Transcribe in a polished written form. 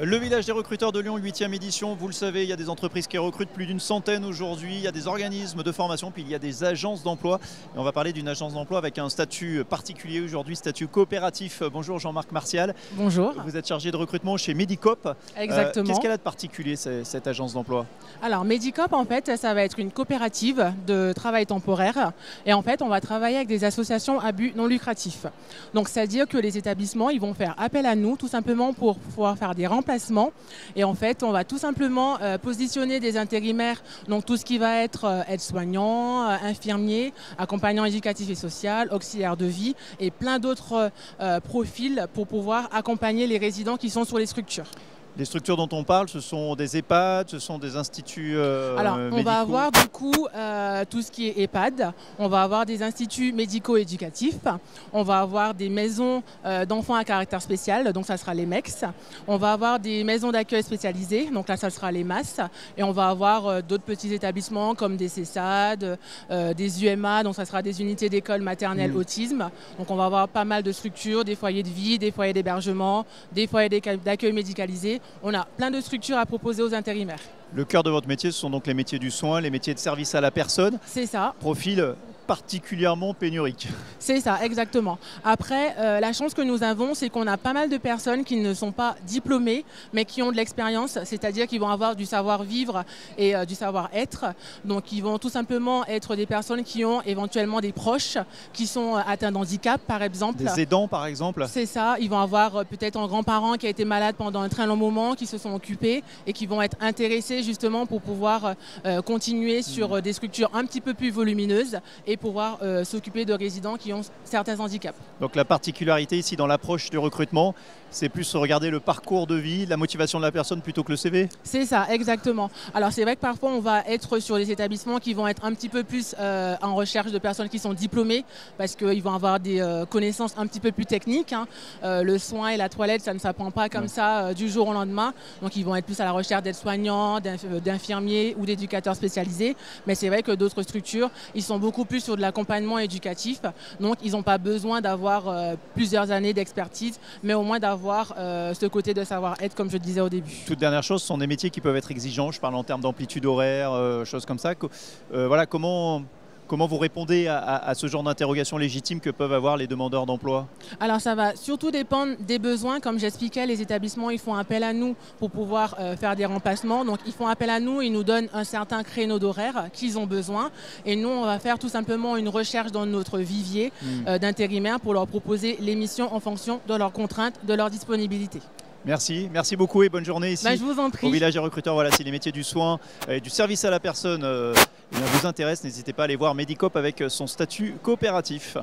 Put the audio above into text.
Le village des recruteurs de Lyon, 8e édition, vous le savez, il y a des entreprises qui recrutent plus d'une centaine aujourd'hui, il y a des organismes de formation, puis il y a des agences d'emploi. Et on va parler d'une agence d'emploi avec un statut particulier aujourd'hui, statut coopératif. Bonjour Jean-Marc Martial. Bonjour. Vous êtes chargé de recrutement chez Medicop. Exactement. Qu'est-ce qu'elle a de particulier cette agence d'emploi? Alors Medicop, en fait, ça va être une coopérative de travail temporaire. Et en fait, on va travailler avec des associations à but non lucratif. Donc c'est-à-dire que les établissements, ils vont faire appel à nous tout simplement pour pouvoir faire des remplacements. Et en fait, on va tout simplement positionner des intérimaires, donc tout ce qui va être aide-soignant, infirmier, accompagnant éducatif et social, auxiliaire de vie et plein d'autres profils pour pouvoir accompagner les résidents qui sont sur les structures. Les structures dont on parle, ce sont des EHPAD, ce sont des instituts Alors, on médicaux. va avoir du coup tout ce qui est EHPAD, on va avoir des instituts médico-éducatifs, on va avoir des maisons d'enfants à caractère spécial, donc ça sera les MEX, on va avoir des maisons d'accueil spécialisées, donc là ça sera les MAS, et on va avoir d'autres petits établissements comme des CESAD, des UMA, donc ça sera des unités d'école maternelle autisme. Donc on va avoir pas mal de structures, des foyers de vie, des foyers d'hébergement, des foyers d'accueil médicalisés. On a plein de structures à proposer aux intérimaires. Le cœur de votre métier, ce sont donc les métiers du soin, les métiers de service à la personne. C'est ça. Profil particulièrement pénurique. C'est ça, exactement. Après, la chance que nous avons, c'est qu'on a pas mal de personnes qui ne sont pas diplômées, mais qui ont de l'expérience, c'est-à-dire qu'ils vont avoir du savoir-vivre et du savoir-être. Donc, ils vont tout simplement être des personnes qui ont éventuellement des proches qui sont atteints d'handicap, par exemple. Des aidants, par exemple. C'est ça. Ils vont avoir peut-être un grand-parent qui a été malade pendant un très long moment, qui se sont occupés et qui vont être intéressés justement pour pouvoir continuer sur des structures un petit peu plus volumineuses et pouvoir s'occuper de résidents qui ont certains handicaps. Donc la particularité ici dans l'approche du recrutement, c'est plus regarder le parcours de vie, la motivation de la personne plutôt que le CV? C'est ça, exactement. Alors c'est vrai que parfois on va être sur des établissements qui vont être un petit peu plus en recherche de personnes qui sont diplômées parce qu'ils vont avoir des connaissances un petit peu plus techniques. Hein. Le soin et la toilette, ça ne s'apprend pas comme ça du jour au lendemain. Donc ils vont être plus à la recherche d'aides-soignants, d'infirmiers ou d'éducateurs spécialisés. Mais c'est vrai que d'autres structures, ils sont beaucoup plus sur de l'accompagnement éducatif. Donc ils n'ont pas besoin d'avoir plusieurs années d'expertise, mais au moins d'avoir ce côté de savoir-être, comme je disais au début. Toute dernière chose, ce sont des métiers qui peuvent être exigeants. Je parle en termes d'amplitude horaire, choses comme ça. Voilà, comment vous répondez à ce genre d'interrogations légitimes que peuvent avoir les demandeurs d'emploi? Alors ça va surtout dépendre des besoins. Comme j'expliquais, les établissements ils font appel à nous pour pouvoir faire des remplacements. Donc ils font appel à nous, ils nous donnent un certain créneau d'horaire qu'ils ont besoin. Et nous, on va faire tout simplement une recherche dans notre vivier d'intérimaires pour leur proposer les missions en fonction de leurs contraintes, de leur disponibilité. Merci beaucoup et bonne journée ici Je vous en prie. au village des recruteurs. Voilà, si les métiers du soin et du service à la personne vous intéressent, n'hésitez pas à aller voir Medicop avec son statut coopératif.